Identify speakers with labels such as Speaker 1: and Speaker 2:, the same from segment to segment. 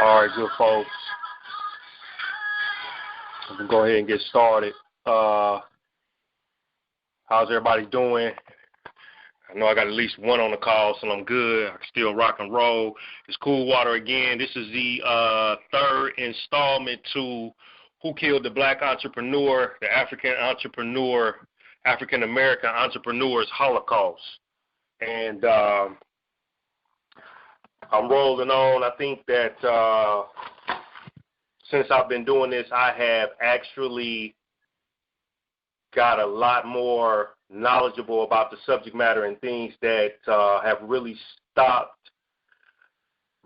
Speaker 1: All right, good folks. We can go ahead and get started. How's everybody doing? I know I got at least one on the call, so I'm good. I can still rock and roll. It's Cool Water again. This is the third installment to Who Killed the Black Entrepreneur, the African American Entrepreneurs Holocaust. And I'm rolling on. I think that since I've been doing this, I have actually got a lot more knowledgeable about the subject matter and things that have really stopped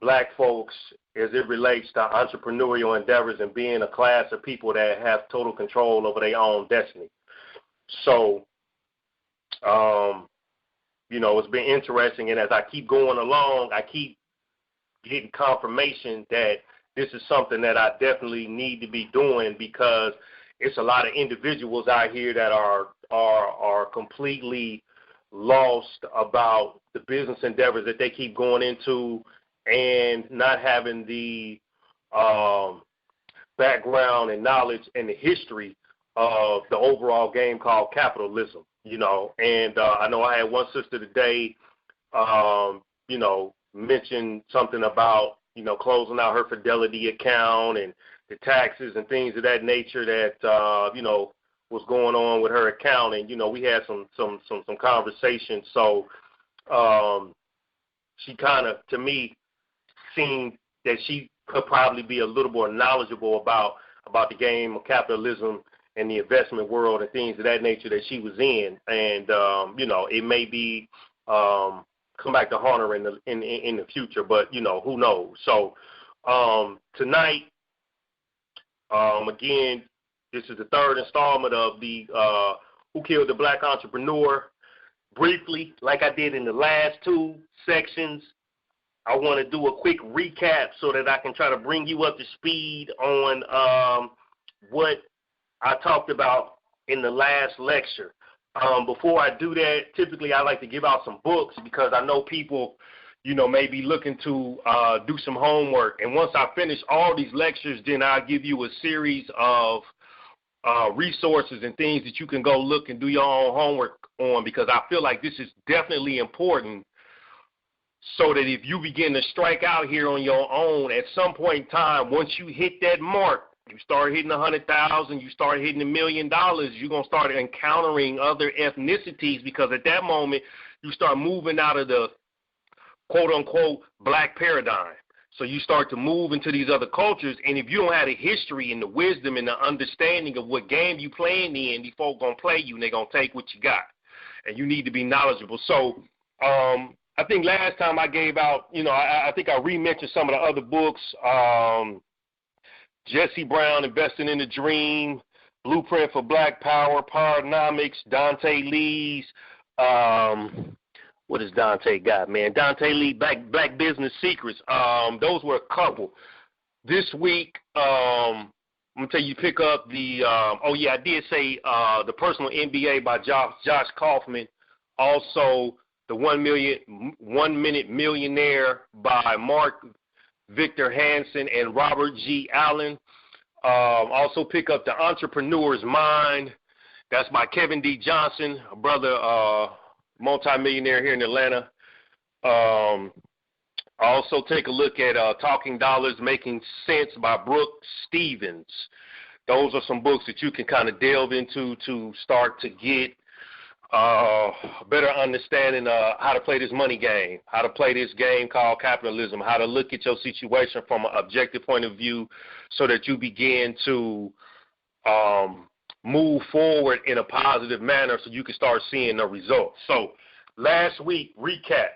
Speaker 1: black folks as it relates to entrepreneurial endeavors and being a class of people that have total control over their own destiny. So, it's been interesting, and as I keep going along, I keep getting confirmation that this is something that I definitely need to be doing, because it's a lot of individuals out here that are completely lost about the business endeavors that they keep going into and not having the background and knowledge and the history of the overall game called capitalism, And I know I had one sister today, mention something about, closing out her Fidelity account and the taxes and things of that nature that, was going on with her account. And, we had some conversations. So she kind of, to me, seemed that she could probably be a little more knowledgeable about the game of capitalism and the investment world and things of that nature that she was in. And, it may be come back to haunt her in the future, but who knows? So tonight, again, this is the third installment of the Who Killed the Black Entrepreneur. Briefly, like I did in the last two sections, I want to do a quick recap so that I can try to bring you up to speed on what I talked about in the last lecture. Before I do that, typically I like to give out some books, because I know people, may be looking to do some homework. And once I finish all these lectures, then I'll give you a series of resources and things that you can go look and do your own homework on, because I feel like this is definitely important, so that if you begin to strike out here on your own at some point in time, once you hit that mark, you start hitting 100,000, you start hitting $1 million, you're going to start encountering other ethnicities, because at that moment you start moving out of the quote-unquote black paradigm. So you start to move into these other cultures, and if you don't have the history and the wisdom and the understanding of what game you playing in, these folks going to play you, and they're going to take what you got, and you need to be knowledgeable. So I think last time I gave out, I think I re-mentioned some of the other books, Jesse Brown, Investing in the Dream, Blueprint for Black Power, Powernomics, Dante Lee's, what has Dante got, man? Dante Lee, Black Business Secrets. Those were a couple. This week, I'm going to tell you, pick up the, I did say The Personal MBA by Josh Kaufman. Also, The 1 Minute Millionaire by Mark Victor Hansen and Robert G. Allen. Also pick up The Entrepreneur's Mind. That's by Kevin D. Johnson, a brother, multimillionaire here in Atlanta. Also take a look at Talking Dollars, Making Sense by Brooke Stevens. Those are some books that you can kind of delve into to start to get better understanding how to play this money game, how to play this game called capitalism, how to look at your situation from an objective point of view, so that you begin to move forward in a positive manner, so you can start seeing the results. So last week, recap,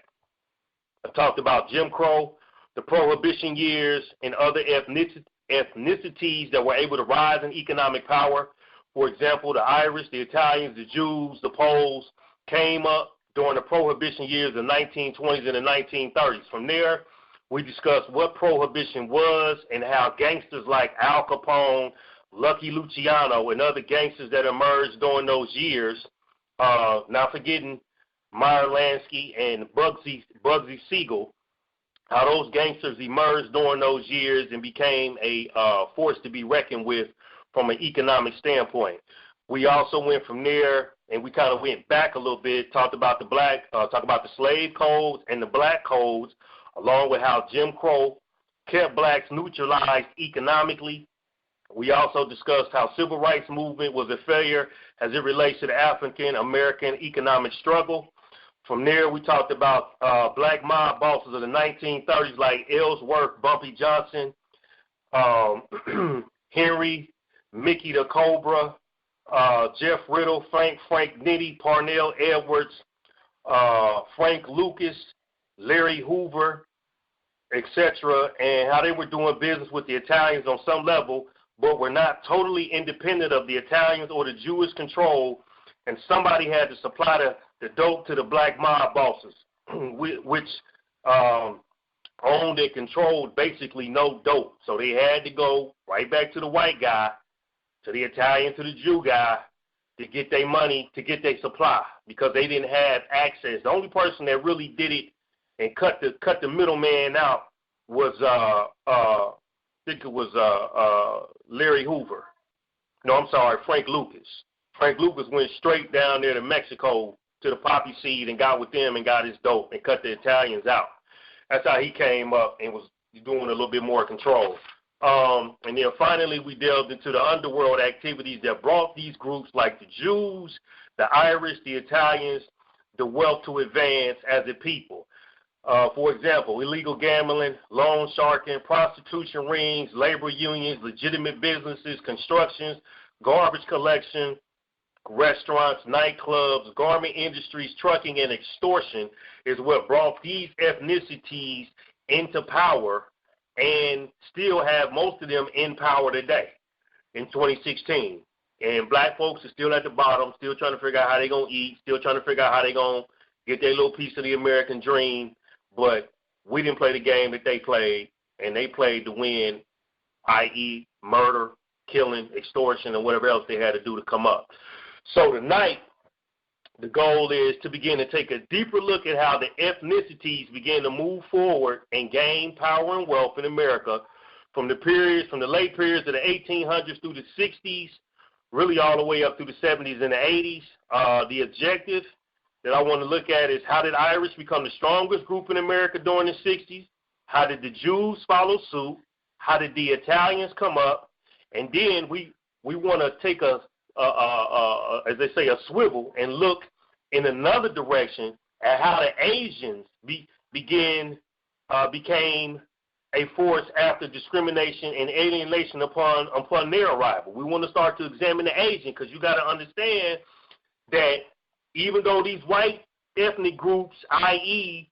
Speaker 1: I talked about Jim Crow, the Prohibition years, and other ethnicities that were able to rise in economic power. For example, the Irish, the Italians, the Jews, the Poles came up during the Prohibition years of the 1920s and the 1930s. From there, we discussed what Prohibition was and how gangsters like Al Capone, Lucky Luciano, and other gangsters that emerged during those years, not forgetting Meyer Lansky and Bugsy Siegel, how those gangsters emerged during those years and became a force to be reckoned with from an economic standpoint. We also went from there, and we kind of went back a little bit, talked about the slave codes and the black codes, along with how Jim Crow kept blacks neutralized economically. We also discussed how civil rights movement was a failure as it relates to the African American economic struggle. From there, we talked about black mob bosses of the 1930s like Ellsworth, Bumpy Johnson, Henry, Mickey the Cobra, Jeff Riddle, Frank Nitti, Parnell Edwards, Frank Lucas, Larry Hoover, etc., and how they were doing business with the Italians on some level, but were not totally independent of the Italians or the Jewish control, and somebody had to supply the dope to the black mob bosses, which owned and controlled basically no dope. So they had to go right back to the white guy, to the Italian, to the Jew guy, to get their money, to get their supply, because they didn't have access. The only person that really did it and cut the middleman out was I think it was Larry Hoover. No, I'm sorry, Frank Lucas. Frank Lucas went straight down there to Mexico to the poppy seed and got with them and got his dope and cut the Italians out. That's how he came up and was doing a little bit more control. And then finally we delved into the underworld activities that brought these groups like the Jews, the Irish, the Italians, the wealth to advance as a people. For example, illegal gambling, loan sharking, prostitution rings, labor unions, legitimate businesses, constructions, garbage collection, restaurants, nightclubs, garment industries, trucking, and extortion is what brought these ethnicities into power and still have most of them in power today in 2016. And black folks are still at the bottom, still trying to figure out how they're going to eat, still trying to figure out how they're going to get their little piece of the American dream. But we didn't play the game that they played, and they played to win, i.e. murder, killing, extortion, and whatever else they had to do to come up. So tonight, the goal is to begin to take a deeper look at how the ethnicities began to move forward and gain power and wealth in America from the late periods of the 1800s through the 60s, really all the way up through the 70s and the 80s. The objective that I want to look at is how did Irish become the strongest group in America during the 60s? How did the Jews follow suit? How did the Italians come up? And then we want to take as they say, a swivel and look in another direction at how the Asians became a force after discrimination and alienation upon their arrival. We want to start to examine the Asian, because you got to understand that even though these white ethnic groups, i.e.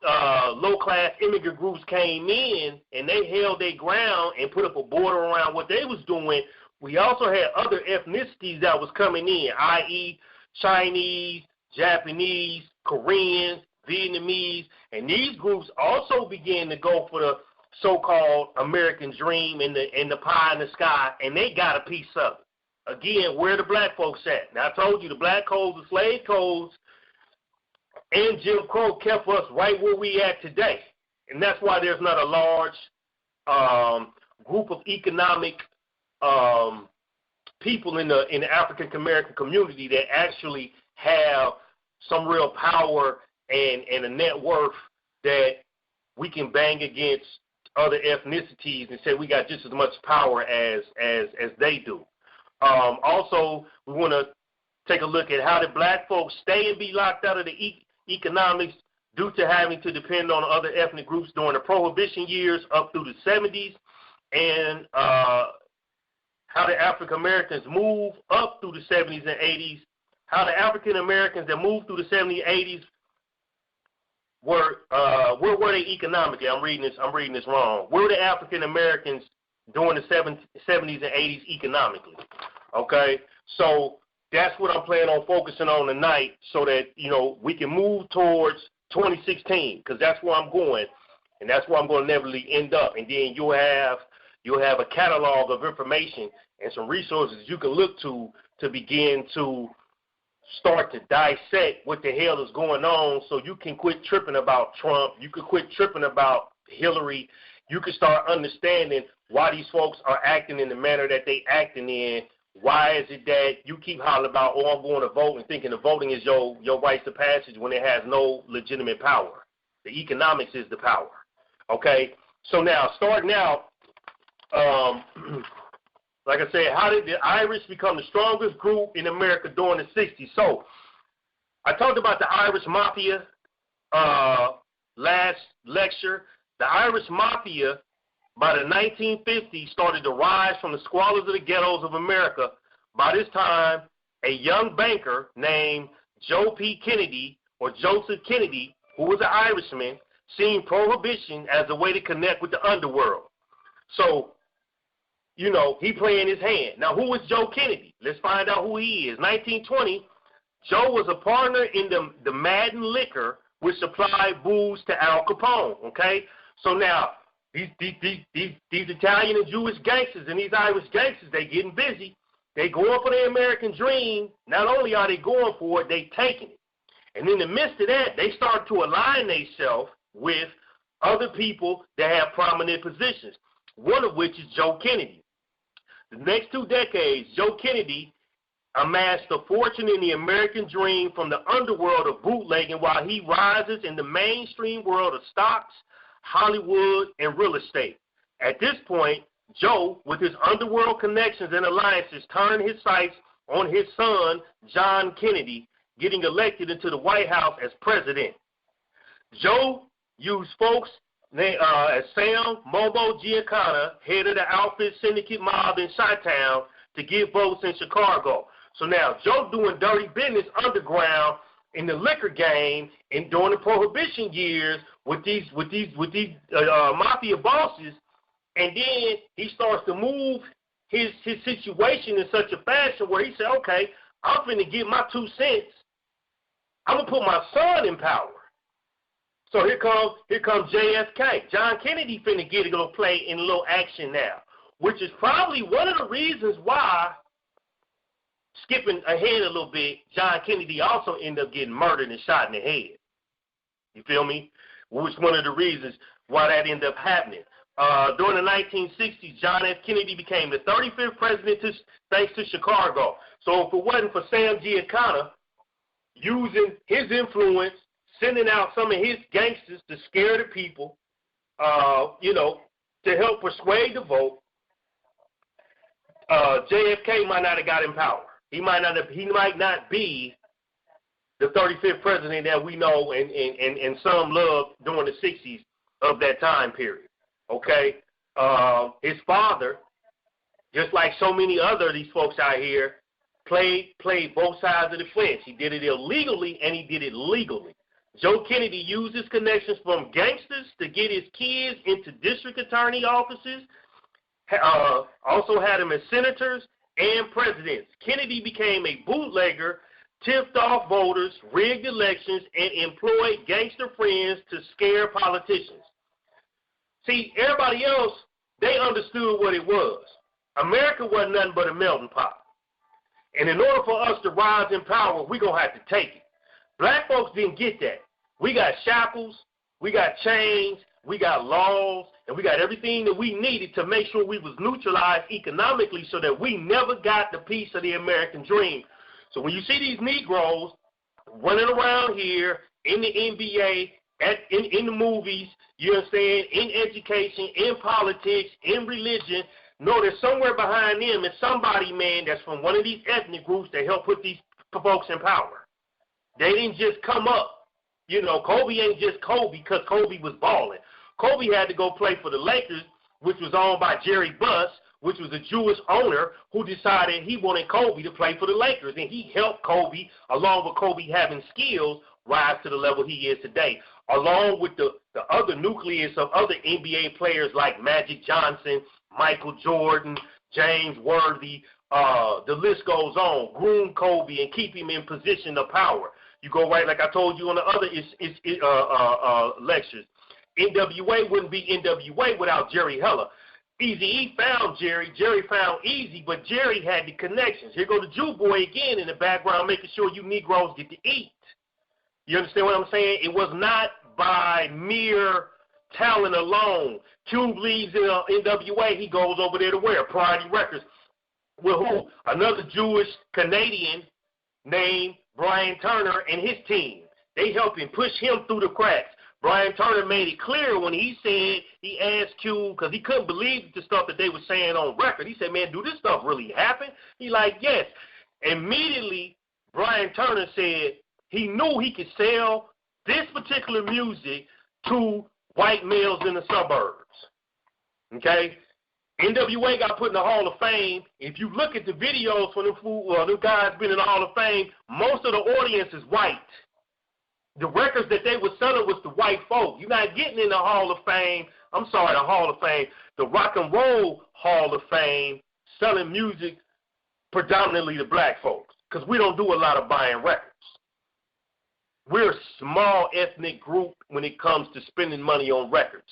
Speaker 1: low-class immigrant groups came in and they held their ground and put up a border around what they was doing, we also had other ethnicities that was coming in, i.e. Chinese, Japanese, Koreans, Vietnamese, and these groups also began to go for the so-called American dream and the pie in the sky, and they got a piece of it. Again, where the black folks at? Now, I told you the black codes, the slave codes, and Jim Crow kept us right where we at today. And that's why there's not a large group of economic people in the African American community that actually have some real power and a net worth that we can bang against other ethnicities and say we got just as much power as they do. Also, we want to take a look at how did black folks stay and be locked out of the economics due to having to depend on other ethnic groups during the Prohibition years up through the 70s, and how the African Americans move up through the 70s and 80s, how the African Americans that moved through the 70s and 80s where were they economically? I'm reading this wrong. Where were the African Americans during the 70s and 80s economically? Okay, so that's what I'm planning on focusing on tonight, so that we can move towards 2016, because that's where I'm going, and that's where I'm going to inevitably end up. And then you'll have a catalog of information and some resources you can look to begin to start to dissect what the hell is going on so you can quit tripping about Trump. You can quit tripping about Hillary. You can start understanding why these folks are acting in the manner that they acting in. Why is it that you keep hollering about, oh, I'm going to vote, and thinking the voting is your rights of passage when it has no legitimate power? The economics is the power. Okay? So now, starting out, like I said, how did the Irish become the strongest group in America during the 60s? So I talked about the Irish Mafia last lecture. The Irish Mafia, by the 1950s, started to rise from the squalors of the ghettos of America. By this time, a young banker named Joe P. Kennedy, or Joseph Kennedy, who was an Irishman, seen prohibition as a way to connect with the underworld. So, you know, he playing his hand. Now, who is Joe Kennedy? Let's find out who he is. 1920, Joe was a partner in the Madden liquor, which supplied booze to Al Capone, okay? So now, these Italian and Jewish gangsters and these Irish gangsters, they getting busy. They going for the American dream. Not only are they going for it, they taking it. And in the midst of that, they start to align themselves with other people that have prominent positions, one of which is Joe Kennedy. The next 2 decades, Joe Kennedy amassed a fortune in the American dream from the underworld of bootlegging while he rises in the mainstream world of stocks, Hollywood, and real estate. At this point, Joe, with his underworld connections and alliances, turned his sights on his son, John Kennedy, getting elected into the White House as president. Joe used folks as Sam Mobo Giancana, head of the outfit syndicate mob in Chi-Town, to get votes in Chicago. So now Joe doing dirty business underground in the liquor game and during the Prohibition years with these mafia bosses, and then he starts to move his situation in such a fashion where he said, okay, I'm finna get my 2 cents. I'm gonna put my son in power. So here comes JFK. John Kennedy finna get a little play in a little action now, which is probably one of the reasons why, skipping ahead a little bit, John Kennedy also ended up getting murdered and shot in the head. You feel me? Which one of the reasons why that ended up happening. During the 1960s, John F. Kennedy became the 35th president thanks to Chicago. So if it wasn't for Sam Giancana using his influence, sending out some of his gangsters to scare the people, to help persuade the vote, JFK might not have got in power. He might not be the 35th president that we know and some love during the 60s of that time period. Okay? His father, just like so many other of these folks out here, played both sides of the fence. He did it illegally and he did it legally. Joe Kennedy used his connections from gangsters to get his kids into district attorney offices, also had them as senators and presidents. Kennedy became a bootlegger, tipped off voters, rigged elections, and employed gangster friends to scare politicians. See, everybody else, they understood what it was. America wasn't nothing but a melting pot. And in order for us to rise in power, we're going to have to take it. Black folks didn't get that. We got shackles, we got chains, we got laws, and we got everything that we needed to make sure we was neutralized economically so that we never got the piece of the American dream. So when you see these Negroes running around here in the NBA, in the movies, you understand, in education, in politics, in religion, know that somewhere behind them is somebody, man, that's from one of these ethnic groups that helped put these folks in power. They didn't just come up. You know, Kobe ain't just Kobe because Kobe was balling. Kobe had to go play for the Lakers, which was owned by Jerry Buss, which was a Jewish owner who decided he wanted Kobe to play for the Lakers. And he helped Kobe, along with Kobe having skills, rise to the level he is today, along with the other nucleus of other NBA players like Magic Johnson, Michael Jordan, James Worthy. The list goes on. Groom Kobe and keep him in position of power. You go right, like I told you on the other lectures. NWA wouldn't be NWA without Jerry Heller. Eazy-E found Jerry. Jerry found Easy, but Jerry had the connections. Here go the Jew boy again in the background, making sure you Negroes get to eat. You understand what I'm saying? It was not by mere talent alone. Cube leaves in NWA. He goes over there to where? Priority Records. With who? Another Jewish Canadian named Brian Turner and his team. They helped him push him through the cracks. Brian Turner made it clear when he said, he asked Q, because he couldn't believe the stuff that they were saying on record. He said, man, do this stuff really happen? He like, yes. Immediately, Brian Turner said he knew he could sell this particular music to white males in the suburbs. Okay? NWA got put in the Hall of Fame. If you look at the videos from the guys been in the Hall of Fame, most of the audience is white. The records that they were selling was the white folk. You're not getting in the Hall of Fame. I'm sorry, the Hall of Fame. The Rock and Roll Hall of Fame selling music predominantly to black folks because we don't do a lot of buying records. We're a small ethnic group when it comes to spending money on records.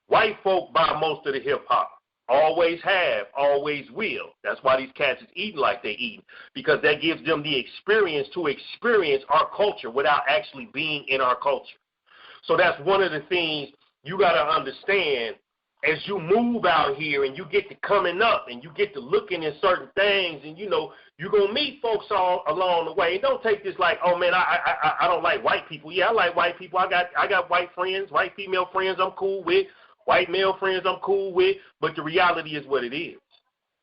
Speaker 1: White folk buy most of the hip-hop. Always have, always will. That's why these cats is eating like they eat, because that gives them the experience to experience our culture without actually being in our culture. So that's one of the things you got to understand as you move out here and you get to coming up and you get to looking at certain things, and you know you're gonna meet folks all along the way. And don't take this like, oh man, I don't like white people. Yeah, I like white people. I got white friends, white female friends I'm cool with. White male friends I'm cool with, but the reality is what it is.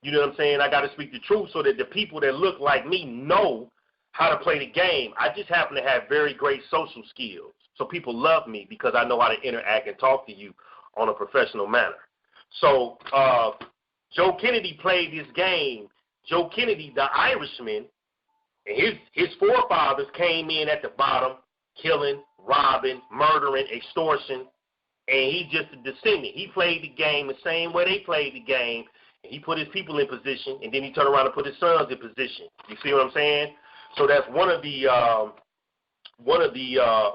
Speaker 1: You know what I'm saying? I got to speak the truth so that the people that look like me know how to play the game. I just happen to have very great social skills. So people love me because I know how to interact and talk to you on a professional manner. So Joe Kennedy played this game. Joe Kennedy, the Irishman, and his forefathers came in at the bottom, killing, robbing, murdering, extortion, and he just a descendant. He played the game the same way they played the game, and he put his people in position, and then he turned around and put his sons in position. You see what I'm saying? So that's one of the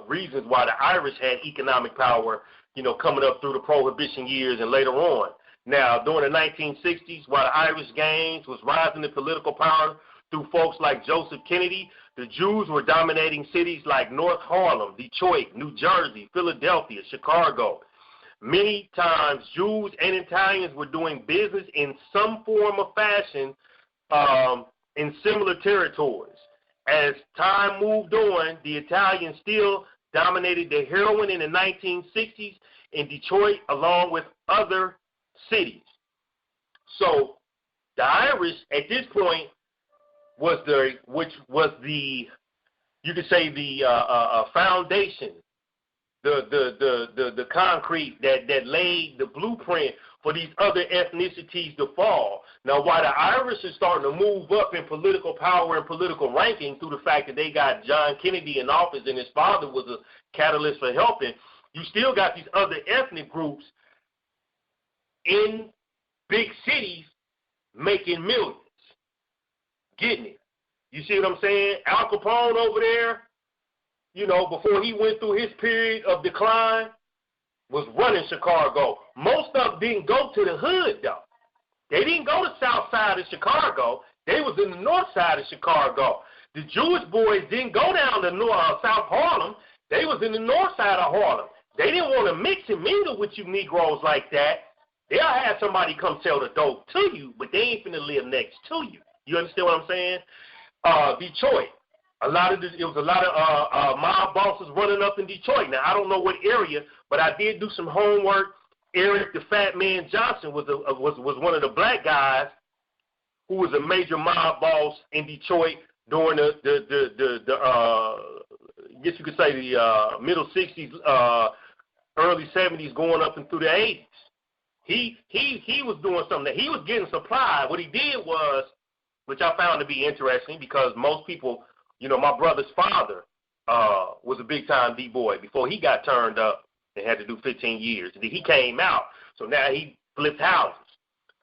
Speaker 1: reasons why the Irish had economic power, you know, coming up through the Prohibition years and later on. Now, during the 1960s, while the Irish gangs was rising in political power through folks like Joseph Kennedy, the Jews were dominating cities like North Harlem, Detroit, New Jersey, Philadelphia, Chicago. Many times, Jews and Italians were doing business in some form or fashion in similar territories. As time moved on, the Italians still dominated the heroin in the 1960s in Detroit along with other cities. So the Irish at this point was the you could say the foundation, the concrete that laid the blueprint for these other ethnicities to fall. Now, while the Irish is starting to move up in political power and political ranking through the fact that they got John Kennedy in office and his father was a catalyst for helping, you still got these other ethnic groups in big cities making millions. Getting it. You see what I'm saying? Al Capone over there, you know, before he went through his period of decline, was running Chicago. Most of them didn't go to the hood, though. They didn't go to the south side of Chicago. They was in the north side of Chicago. The Jewish boys didn't go down to South Harlem. They was in the north side of Harlem. They didn't want to mix and mingle with you Negroes like that. They'll have somebody come sell the dope to you, but they ain't finna live next to you. You understand what I'm saying? Detroit. It was a lot of mob bosses running up in Detroit. Now, I don't know what area, but I did do some homework. Eric the Fat Man Johnson was one of the black guys who was a major mob boss in Detroit during the I guess you could say the middle 60s, early 70s, going up and through the 80s. He was doing something. He was getting supply. What he did was, which I found to be interesting, because most people, you know, my brother's father was a big-time D-boy before he got turned up and had to do 15 years. He came out, so now he flips houses.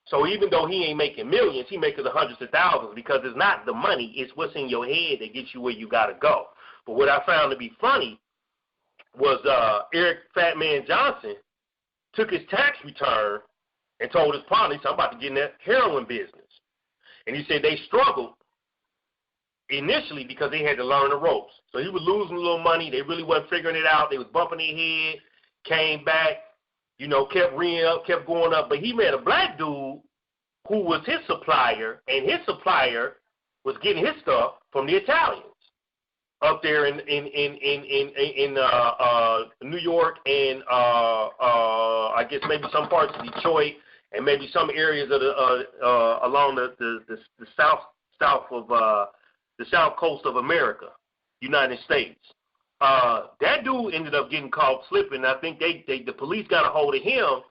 Speaker 1: So even though he ain't making millions, he making the hundreds of thousands, because it's not the money, it's what's in your head that gets you where you got to go. But what I found to be funny was Eric Fat Man Johnson took his tax return and told his partner, he said, I'm about to get in that heroin business. And he said they struggled initially because they had to learn the ropes. So he was losing a little money. They really wasn't figuring it out. They was bumping their head, came back, you know, kept reeing up, kept going up. But he met a black dude who was his supplier, and his supplier was getting his stuff from the Italians up there in New York and I guess maybe some parts of Detroit and maybe some areas of the along the south of the south coast of America, United States. That dude ended up getting caught slipping. I think the police got a hold of him.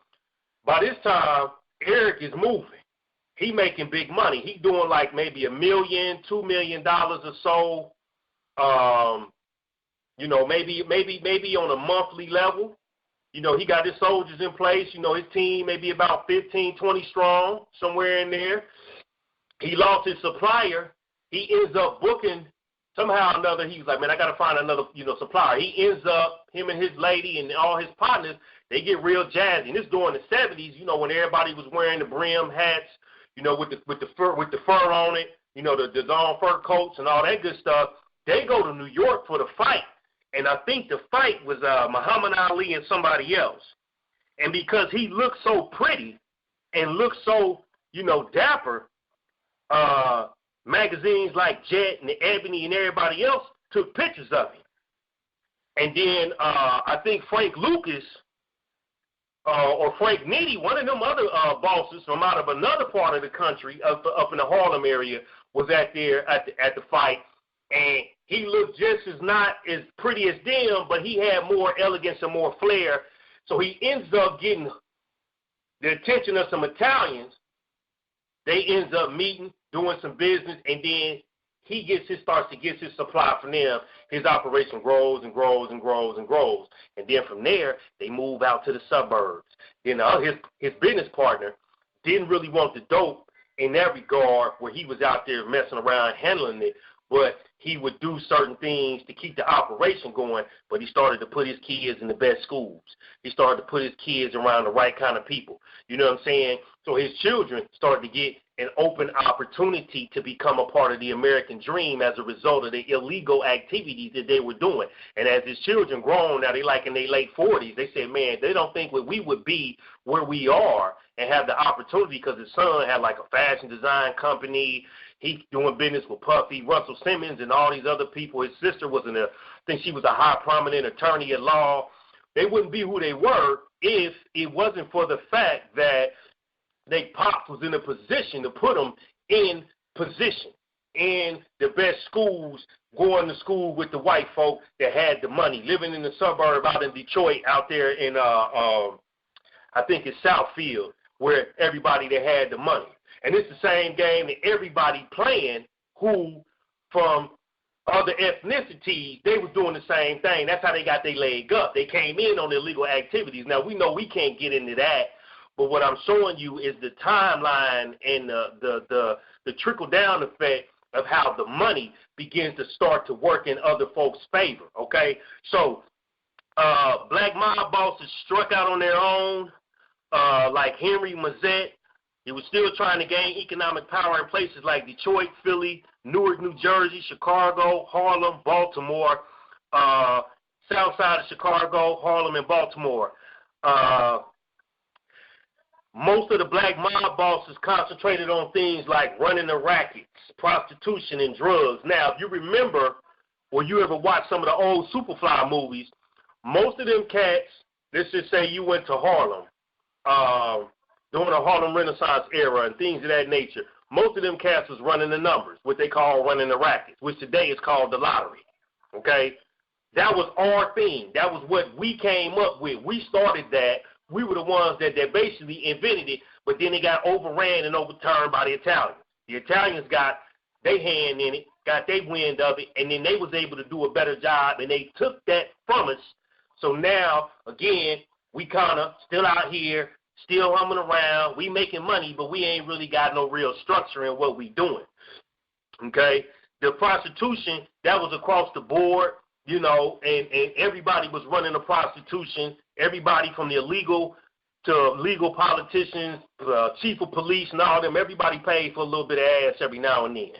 Speaker 1: By this time, Eric is moving. He making big money. He doing like maybe $1 million, $2 million or so. You know, maybe on a monthly level. You know, he got his soldiers in place. You know, his team maybe about 15, 20 strong, somewhere in there. He lost his supplier. He ends up booking somehow or another. He was like, man, I got to find another, you know, supplier. He ends up, him and his lady and all his partners, they get real jazzy. And this during the 70s, you know, when everybody was wearing the brim hats, you know, with the fur on it, you know, the long fur coats and all that good stuff. They go to New York for the fight. And I think the fight was Muhammad Ali and somebody else. And because he looked so pretty and looked so, you know, dapper, magazines like Jet and Ebony and everybody else took pictures of him. And then I think Frank Lucas or Frank Nitti, one of them other bosses from out of another part of the country, up in the Harlem area, was at the fight. And he looked just not as pretty as them, but he had more elegance and more flair. So he ends up getting the attention of some Italians. They ends up meeting, doing some business, and then he starts to get his supply from them. His operation grows and grows and grows and grows. And then from there, they move out to the suburbs. You know, his business partner didn't really want the dope in that regard where he was out there messing around handling it, but he would do certain things to keep the operation going, but he started to put his kids in the best schools. He started to put his kids around the right kind of people. You know what I'm saying? So his children started to get an open opportunity to become a part of the American dream as a result of the illegal activities that they were doing. And as his children grown, now they like in their late 40s, they said, man, they don't think that we would be where we are and have the opportunity because his son had like a fashion design company. He's doing business with Puffy, Russell Simmons, and all these other people. His sister was I think she was a high prominent attorney at law. They wouldn't be who they were if it wasn't for the fact that they pops was in a position to put them in position in the best schools, going to school with the white folk that had the money, living in the suburb out in Detroit, out there in I think it's Southfield, where everybody that had the money. And it's the same game that everybody playing who from other ethnicities, they was doing the same thing. That's how they got their leg up. They came in on illegal activities. Now, we know we can't get into that, but what I'm showing you is the timeline and the trickle-down effect of how the money begins to start to work in other folks' favor, okay? So black mob bosses struck out on their own, like Henry Mazzette. He was still trying to gain economic power in places like Detroit, Philly, Newark, New Jersey, Chicago, Harlem, Baltimore, south side of Chicago, Harlem, and Baltimore. Most of the black mob bosses concentrated on things like running the rackets, prostitution, and drugs. Now, if you remember, or you ever watched some of the old Superfly movies, most of them cats, let's just say you went to Harlem, during the Harlem Renaissance era and things of that nature, most of them cats was running the numbers, what they call running the rackets, which today is called the lottery, okay? That was our thing. That was what we came up with. We started that. We were the ones that basically invented it, but then it got overran and overturned by the Italians. The Italians got their hand in it, got their wind of it, and then they was able to do a better job, and they took that from us. So now, again, we kind of still out here, still humming around. We making money, but we ain't really got no real structure in what we doing, okay? The prostitution, that was across the board, you know, and everybody was running the prostitution. Everybody from the illegal to legal politicians, chief of police and all them, everybody paid for a little bit of ass every now and then.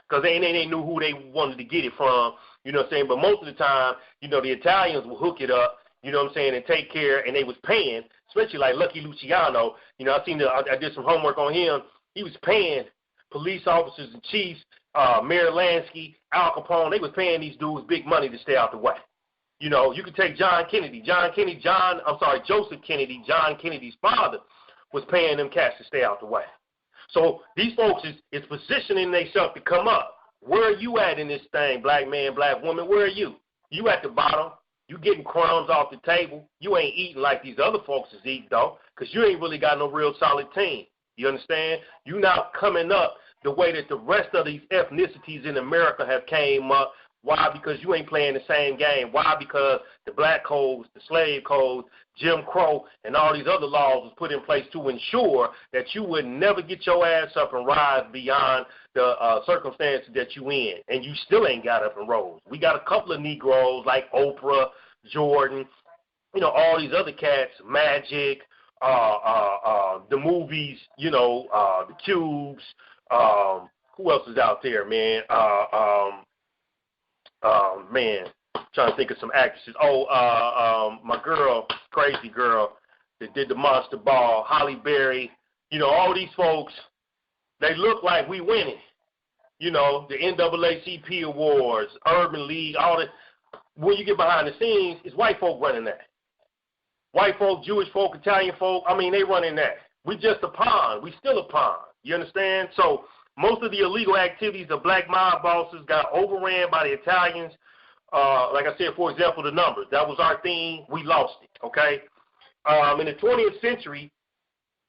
Speaker 1: Because they knew who they wanted to get it from, you know what I'm saying? But most of the time, you know, the Italians will hook it up, you know what I'm saying, and take care, and they was paying, especially like Lucky Luciano. You know, I did some homework on him. He was paying police officers and chiefs, Mayor Lansky, Al Capone. They was paying these dudes big money to stay out the way. You know, you could take Joseph Kennedy, John Kennedy's father was paying them cats to stay out the way. So these folks is positioning themselves to come up. Where are you at in this thing, black man, black woman? Where are you? You at the bottom. You getting crumbs off the table. You ain't eating like these other folks is eating, though, because you ain't really got no real solid team. You understand? You not coming up the way that the rest of these ethnicities in America have came up. Why? Because you ain't playing the same game. Why? Because the black codes, the slave codes, Jim Crow, and all these other laws was put in place to ensure that you would never get your ass up and rise beyond the circumstances that you in. And you still ain't got up and rose. We got a couple of Negroes like Oprah, Jordan, you know, all these other cats, Magic, the movies, you know, the Cubes. Who else is out there, man? Man, trying to think of some actresses. My girl, crazy girl that did the Monster Ball, Holly Berry. You know, all these folks, they look like we winning. You know, the NAACP awards, Urban League, all that. When you get behind the scenes, it's white folk running that. White folk, Jewish folk, Italian folk, I mean, they running that. We just a pawn. We still a pawn. You understand? So most of the illegal activities of black mob bosses got overran by the Italians. Like I said, for example, the numbers. That was our thing. We lost it, okay? In the 20th century,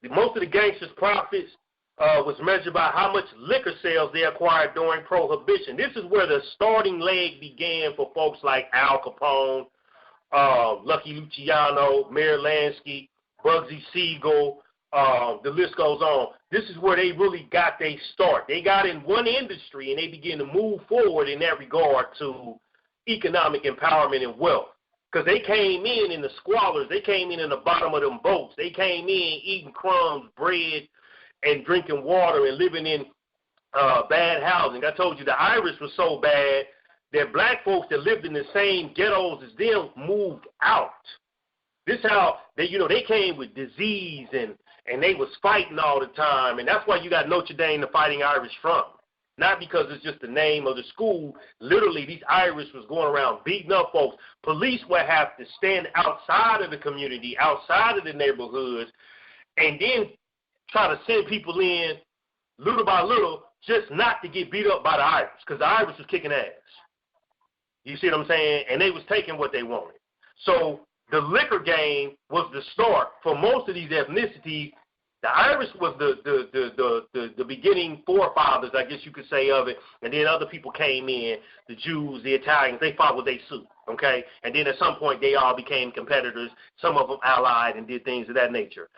Speaker 1: most of the gangsters' profits was measured by how much liquor sales they acquired during Prohibition. This is where the starting leg began for folks like Al Capone, Lucky Luciano, Mayor Lansky, Bugsy Siegel, the list goes on. This is where they really got their start. They got in one industry and they began to move forward in that regard to economic empowerment and wealth. Because they came in the squalors. They came in the bottom of them boats. They came in eating crumbs, bread, and drinking water and living in bad housing. I told you the Irish was so bad that black folks that lived in the same ghettos as them moved out. This is how they, you know, they came with disease and they was fighting all the time. And that's why you got Notre Dame, the Fighting Irish from. Not because it's just the name of the school. Literally, these Irish was going around beating up folks. Police would have to stand outside of the community, outside of the neighborhoods, and then try to send people in little by little just not to get beat up by the Irish, because the Irish was kicking ass. You see what I'm saying? And they was taking what they wanted. So the liquor game was the start for most of these ethnicities. The Irish was the beginning forefathers, I guess you could say, of it. And then other people came in, the Jews, the Italians, they fought with their suit, okay? And then at some point they all became competitors. Some of them allied and did things of that nature.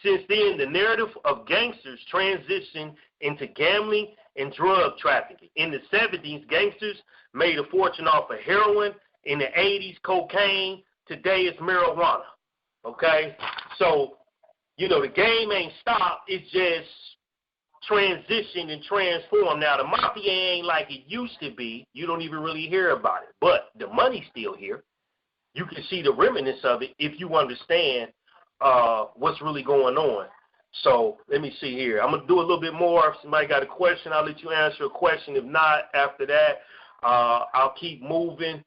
Speaker 1: Since then, the narrative of gangsters transitioned into gambling and drug trafficking. In the 70s, gangsters made a fortune off of heroin. In the 80s, cocaine. Today, it's marijuana, okay? So, you know, the game ain't stopped. It's just transitioned and transformed. Now, the Mafia ain't like it used to be. You don't even really hear about it. But the money's still here. You can see the remnants of it if you understand what's really going on. So let me see here. I'm going to do a little bit more. If somebody got a question, I'll let you answer a question. If not, after that, I'll keep moving.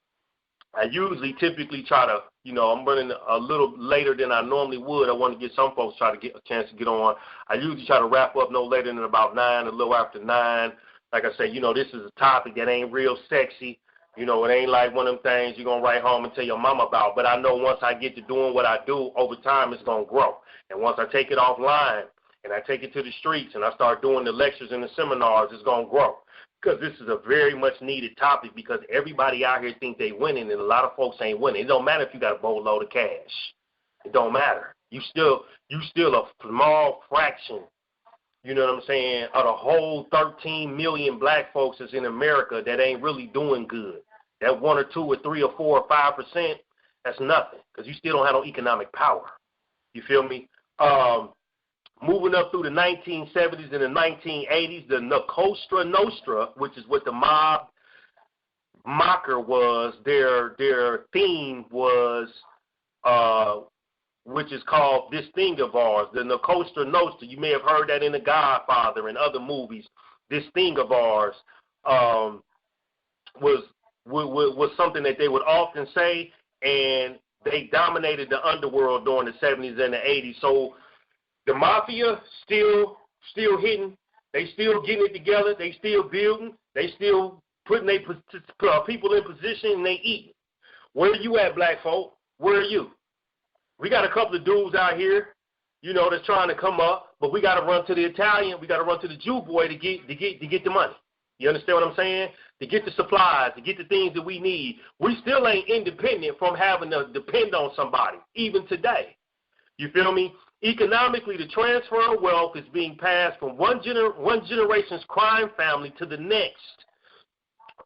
Speaker 1: I usually typically try to, you know, I'm running a little later than I normally would. I want to get some folks try to get a chance to get on. I usually try to wrap up no later than about 9, a little after 9. Like I say, you know, this is a topic that ain't real sexy. You know, it ain't like one of them things you're going to write home and tell your mama about. But I know once I get to doing what I do, over time it's going to grow. And once I take it offline and I take it to the streets and I start doing the lectures and the seminars, it's going to grow. Because this is a very much needed topic, because everybody out here think they winning and a lot of folks ain't winning. It don't matter if you got a boatload of cash. It don't matter. You still a small fraction, you know what I'm saying, of the whole 13 million black folks that's in America that ain't really doing good. That 1 or 2 or 3 or 4 or 5%, that's nothing, because you still don't have no economic power. You feel me? Moving up through the 1970s and the 1980s, the Cosa Nostra, which is what the mob mocker was, their theme was, which is called This Thing of Ours. The Cosa Nostra, you may have heard that in The Godfather and other movies. This Thing of Ours was something that they would often say, and they dominated the underworld during the 70s and the 80s. So the Mafia still hitting. They still getting it together. They still building. They still putting their people in position, and they eating. Where are you at, black folk? Where are you? We got a couple of dudes out here, that's trying to come up, but we got to run to the Italian. We got to run to the Jew boy to get the money. You understand what I'm saying? To get the supplies, to get the things that we need. We still ain't independent from having to depend on somebody, even today. You feel me? Economically, the transfer of wealth is being passed from one generation's crime family to the next,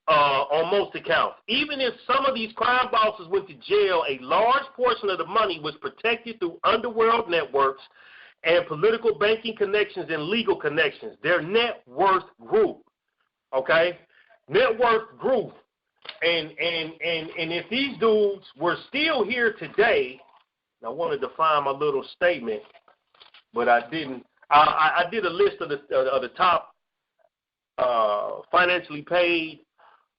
Speaker 1: on most accounts. Even if some of these crime bosses went to jail, a large portion of the money was protected through underworld networks and political banking connections and legal connections. Their net worth grew. Okay? Net worth grew. And if these dudes were still here today, I wanted to find my little statement, but I didn't. I did a list of the top financially paid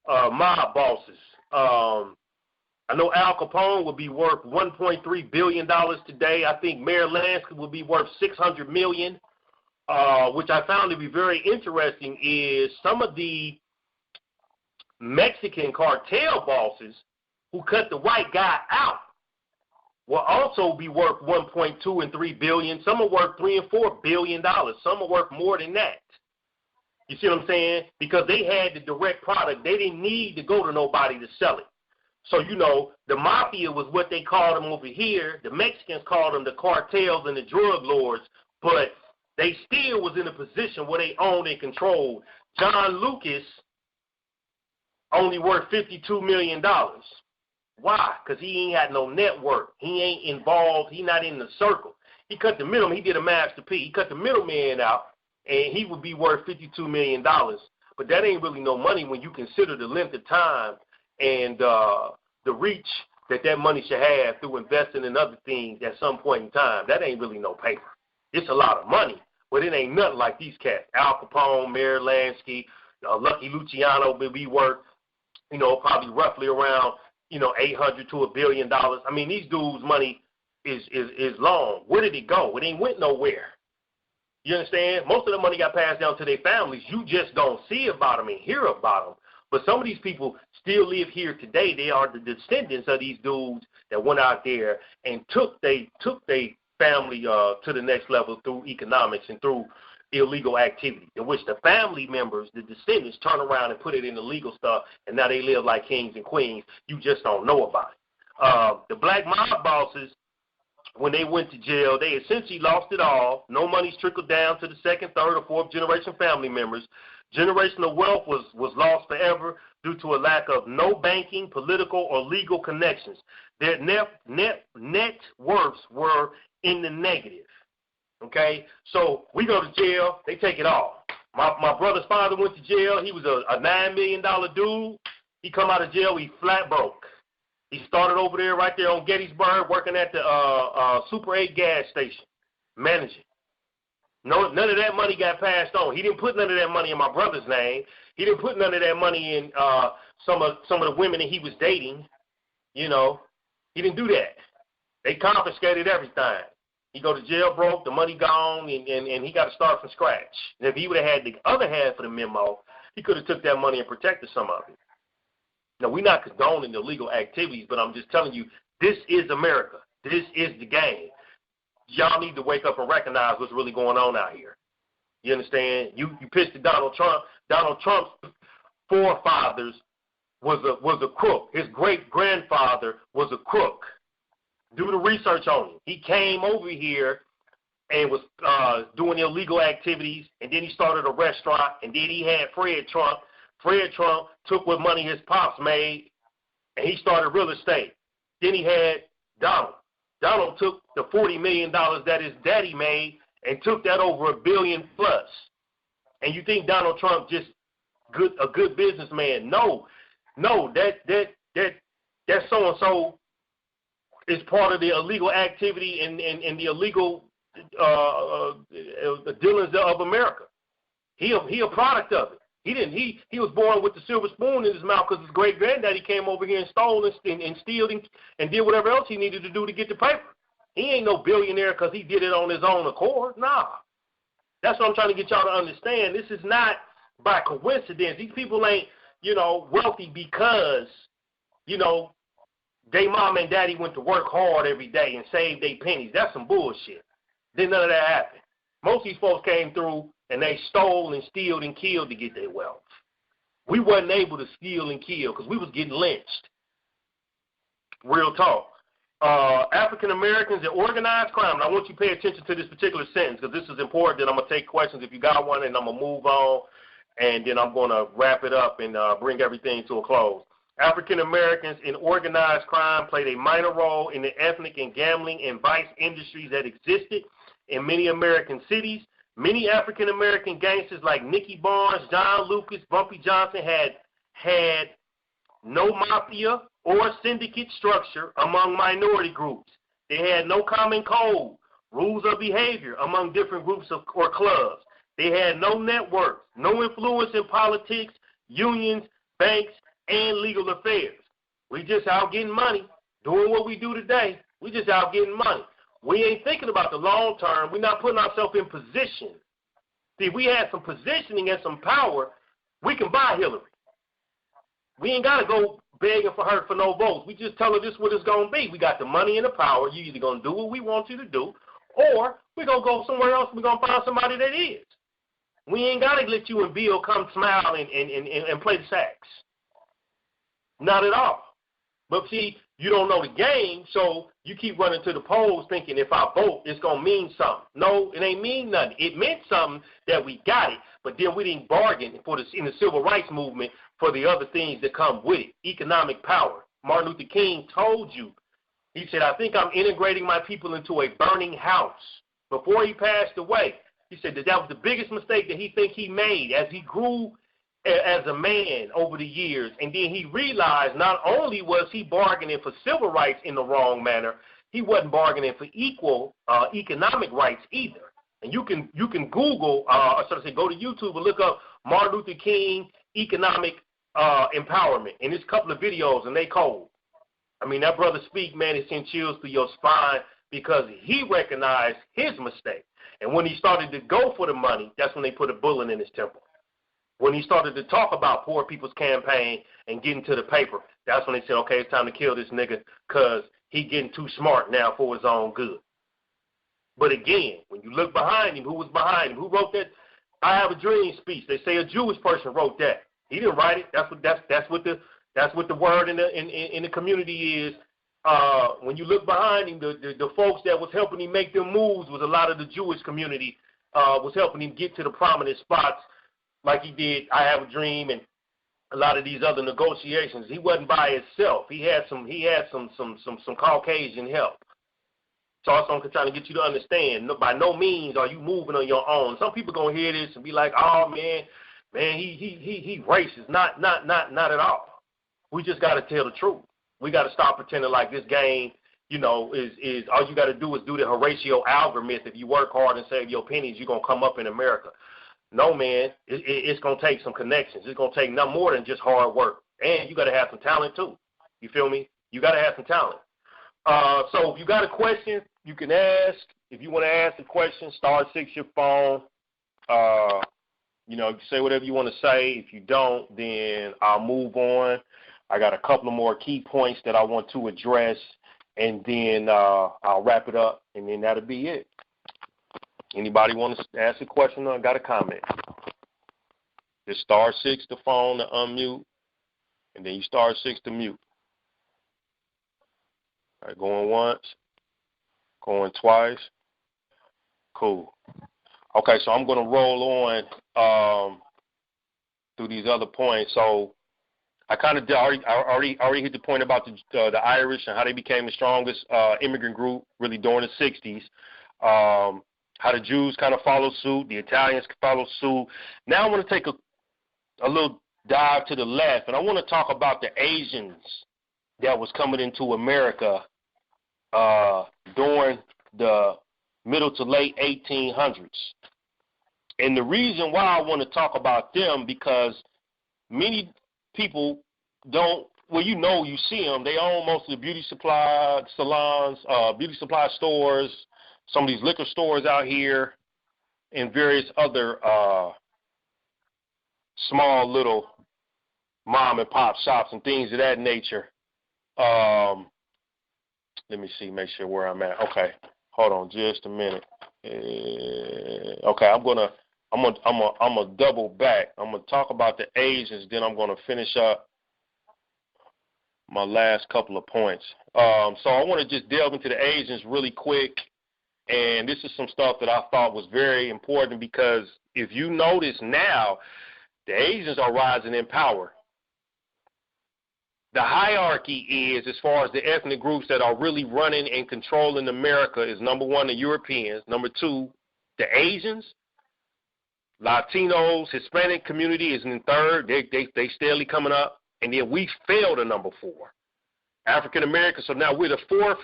Speaker 1: mob bosses. I know Al Capone would be worth $1.3 billion today. I think Mayor Lansky would be worth $600 million. Which I found to be very interesting is some of the Mexican cartel bosses who cut the white guy out will also be worth 1.2 and 3 billion. Some are worth $3 and $4 billion. Some are worth more than that. You see what I'm saying? Because they had the direct product. They didn't need to go to nobody to sell it. So, the Mafia was what they called them over here. The Mexicans called them the cartels and the drug lords. But they still was in a position where they owned and controlled. John Lucas only worth $52 million. Why? Because he ain't had no network. He ain't involved. He not in the circle. He cut the middleman. He did a Master P. He cut the middleman out, and he would be worth $52 million. But that ain't really no money when you consider the length of time and the reach that money should have through investing in other things at some point in time. That ain't really no paper. It's a lot of money, but it ain't nothing like these cats. Al Capone, Mayor Lansky, Lucky Luciano will be worth, probably roughly around, $800 to $1 billion. I mean, these dudes' money is long. Where did it go? It ain't went nowhere. You understand? Most of the money got passed down to their families. You just don't see about them and hear about them. But some of these people still live here today. They are the descendants of these dudes that went out there and took their family to the next level through economics and through illegal activity, in which the family members, the descendants, turn around and put it in the legal stuff, and now they live like kings and queens. You just don't know about it. The black mob bosses, when they went to jail, they essentially lost it all. No money's trickled down to the second, third, or fourth generation family members. Generational wealth was lost forever due to a lack of no banking, political, or legal connections. Their net worths were in the negative. Okay? So we go to jail, they take it all. My brother's father went to jail. He was a $9 million dude. He come out of jail, he flat broke. He started over there right there on Gettysburg working at the Super 8 gas station, managing. None of that money got passed on. He didn't put none of that money in my brother's name. He didn't put none of that money in some of the women that he was dating. He didn't do that. They confiscated everything. He go to jail broke, the money gone, and he got to start from scratch. And if he would have had the other half of the memo, he could have took that money and protected some of it. Now, we're not condoning illegal activities, but I'm just telling you, this is America. This is the game. Y'all need to wake up and recognize what's really going on out here. You understand? You pissed at Donald Trump. Donald Trump's forefathers was a crook. His great-grandfather was a crook. Do the research on him. He came over here and was doing illegal activities, and then he started a restaurant, and then he had Fred Trump. Fred Trump took what money his pops made, and he started real estate. Then he had Donald. Donald took the $40 million that his daddy made and took that over $1 billion plus. And you think Donald Trump just a good businessman? No, that so-and-so is part of the illegal activity and the illegal dealings of America. He a product of it. He was born with the silver spoon in his mouth because his great granddaddy came over here and stole and stealed and did whatever else he needed to do to get the paper. He ain't no billionaire because he did it on his own accord. Nah. That's what I'm trying to get y'all to understand. This is not by coincidence. These people ain't, wealthy because, they mom and daddy went to work hard every day and saved their pennies. That's some bullshit. Then none of that happened. Most of these folks came through and they stole and stealed and killed to get their wealth. We wasn't able to steal and kill because we was getting lynched. Real talk. African Americans and organized crime. And I want you to pay attention to this particular sentence because this is important. Then I'm going to take questions if you got one, and I'm going to move on, and then I'm going to wrap it up and bring everything to a close. African Americans in organized crime played a minor role in the ethnic and gambling and vice industries that existed in many American cities. Many African American gangsters like Nicky Barnes, John Lucas, Bumpy Johnson had no mafia or syndicate structure among minority groups. They had no common code, rules of behavior among different groups or clubs. They had no networks, no influence in politics, unions, banks, and legal affairs. We just out getting money, doing what we do today. We just out getting money. We ain't thinking about the long term. We're not putting ourselves in position. See, if we had some positioning and some power, we can buy Hillary. We ain't got to go begging for her for no votes. We just tell her this is what it's going to be. We got the money and the power. You either going to do what we want you to do, or we're going to go somewhere else. We're going to find somebody that is. We ain't got to let you and Bill come smile and play the sax. Not at all. But see, you don't know the game, so you keep running to the polls thinking if I vote, it's going to mean something. No, it ain't mean nothing. It meant something that we got it, but then we didn't bargain in the civil rights movement for the other things that come with it. Economic power. Martin Luther King told you, he said, I think I'm integrating my people into a burning house. Before he passed away, he said that was the biggest mistake that he think he made as he grew as a man over the years. And then he realized not only was he bargaining for civil rights in the wrong manner, he wasn't bargaining for equal economic rights either. And you can Google, go to YouTube and look up Martin Luther King economic empowerment. And there's a couple of videos, and they cold. I mean, that brother speak, man, it sent chills through your spine because he recognized his mistake. And when he started to go for the money, that's when they put a bullet in his temple. When he started to talk about poor people's campaign and getting to the paper, that's when they said, okay, it's time to kill this nigga because he getting too smart now for his own good. But again, when you look behind him, who was behind him? Who wrote that I Have a Dream speech? They say a Jewish person wrote that. He didn't write it. That's what the word in the community is. When you look behind him, the folks that was helping him make them moves was a lot of the Jewish community was helping him get to the prominent spots like he did I Have a Dream and a lot of these other negotiations. He wasn't by himself. He had some Caucasian help. So that's what I'm trying to get you to understand. By no means are you moving on your own. Some people gonna hear this and be like, "Oh man, he racist." Not at all. We just got to tell the truth. We got to stop pretending like this game, is all you got to do is do the Horatio Alger myth. If you work hard and save your pennies, you're gonna come up in America. No, man, it's gonna take some connections. It's gonna take no more than just hard work, and you got to have some talent too. You feel me? You got to have some talent. So if you got a question, you can ask. If you want to ask a question, *6 your phone. You can say whatever you want to say. If you don't, then I'll move on. I got a couple of more key points that I want to address, and then I'll wrap it up, and then that'll be it. Anybody want to ask a question or got a comment? Just *6 the phone to unmute, and then you *6 to mute. All right, going once, going twice. Cool. Okay, so I'm going to roll on through these other points. So I kind of already hit the point about the Irish and how they became the strongest immigrant group really during the 60s. How the Jews kind of followed suit, the Italians followed suit. Now I want to take a little dive to the left, and I want to talk about the Asians that was coming into America during the middle to late 1800s. And the reason why I want to talk about them, because many people don't, well, you see them. They own most of the beauty supply salons, beauty supply stores, some of these liquor stores out here, and various other small little mom and pop shops and things of that nature. Let me see, make sure where I'm at. Okay, hold on just a minute. Okay, I'm gonna double back. I'm gonna talk about the Asians, then I'm gonna finish up my last couple of points. So I want to just delve into the Asians really quick, and this is some stuff that I thought was very important, because if you notice now, the Asians are rising in power. The hierarchy is, as far as the ethnic groups that are really running and controlling America, is number one, the Europeans, number two, the Asians, Latinos, Hispanic community is in third. They steadily coming up. And then we fell to number four, African Americans. So now we're the fourth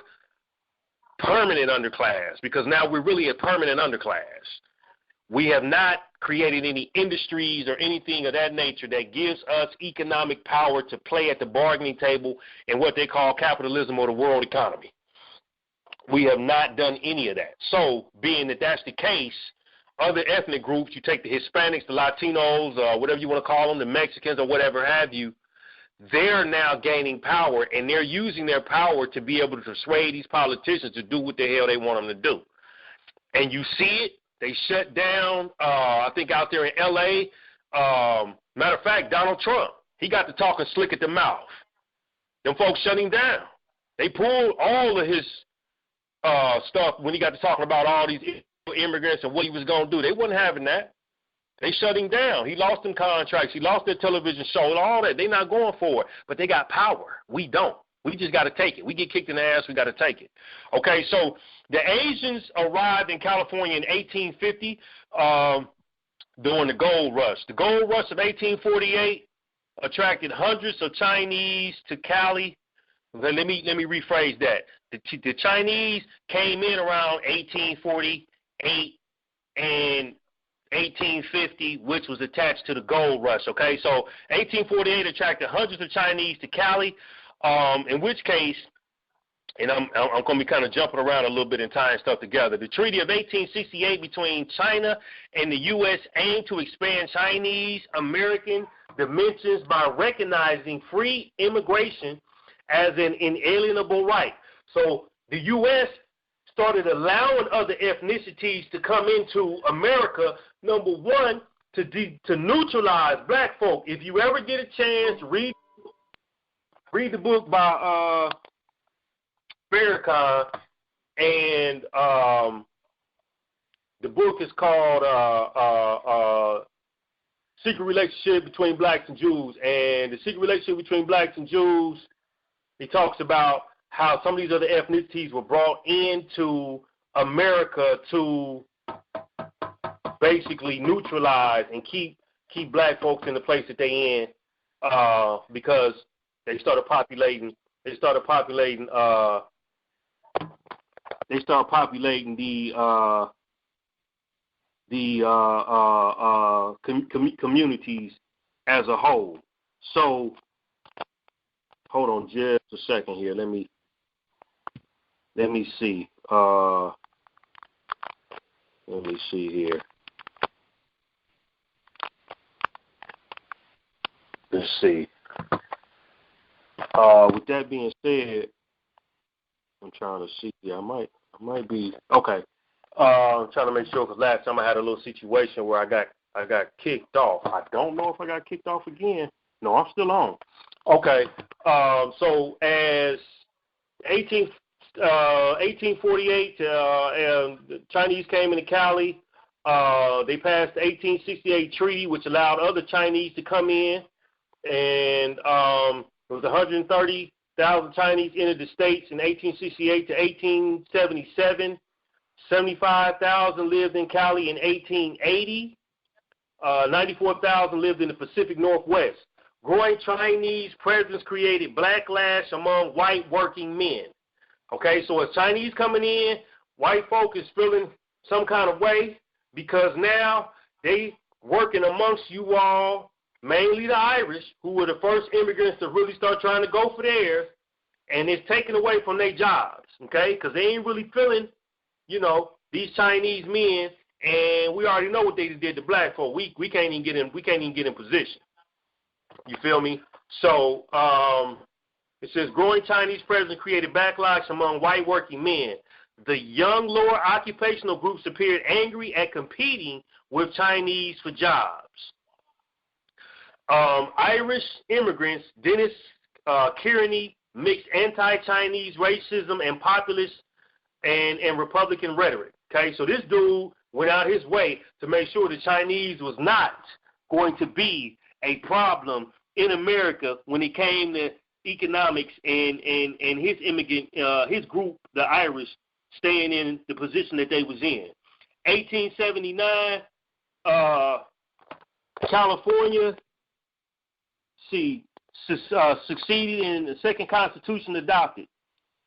Speaker 1: permanent underclass, because now we're really a permanent underclass. We have not created any industries or anything of that nature that gives us economic power to play at the bargaining table in what they call capitalism or the world economy. We have not done any of that. So being that that's the case, other ethnic groups, you take the Hispanics, the Latinos, whatever you want to call them, the Mexicans or whatever have you, they're now gaining power, and they're using their power to be able to persuade these politicians to do what the hell they want them to do. And you see it. They shut down, I think out there in L.A. Matter of fact, Donald Trump, he got to talking slick at the mouth. Them folks shut him down. They pulled all of his stuff when he got to talking about all these immigrants and what he was going to do. They wasn't having that. They shut him down. He lost them contracts. He lost their television show and all that. They're not going for it. But they got power. We don't. We just got to take it. We get kicked in the ass. We got to take it. Okay, so the Asians arrived in California in 1850 during the gold rush. The gold rush of 1848 attracted hundreds of Chinese to Cali. Let me rephrase that. The Chinese came in around 1848 and 1850, which was attached to the gold rush, okay? So 1848 attracted hundreds of Chinese to Cali, in which case, and I'm going to be kind of jumping around a little bit and tying stuff together. The Treaty of 1868 between China and the U.S. aimed to expand Chinese-American dimensions by recognizing free immigration as an inalienable right. So the U.S. started allowing other ethnicities to come into America, number one, to neutralize black folk. If you ever get a chance, read the book by Farrakhan, and the book is called Secret Relationship Between Blacks and Jews. And the secret relationship between blacks and Jews, he talks about how some of these other ethnicities were brought into America to basically neutralize and keep black folks in the place that they in, because they started populating the communities as a whole. So hold on just a second here. Let me see. Let me see here. Let's see. With that being said, I'm trying to see. Yeah, I might be okay. I'm trying to make sure, because last time I had a little situation where I got kicked off. I don't know if I got kicked off again. No, I'm still on. Okay. So as 1848, the Chinese came into Cali. They passed the 1868 treaty, which allowed other Chinese to come in And it was 130,000 Chinese entered the States in 1868 to 1877. 75,000 lived in Cali in 1880. 94,000 lived in the Pacific Northwest. Growing Chinese presence created backlash among white working men. Okay, so as Chinese coming in, white folk is feeling some kind of way because now they working amongst you all, mainly the Irish, who were the first immigrants to really start trying to go for theirs, and it's taken away from their jobs, okay, because they ain't really feeling, you know, these Chinese men, and we already know what they did to black folk. We can't even get in position. You feel me? So it says growing Chinese presence created backlash among white working men. The young lower occupational groups appeared angry at competing with Chinese for jobs. Irish immigrants, Dennis Kearney, mixed anti-Chinese racism and populist and Republican rhetoric. Okay, so this dude went out his way to make sure the Chinese was not going to be a problem in America when it came to economics and his immigrant, his group, the Irish, staying in the position that they was in. 1879, California, succeeded in the second constitution adopted,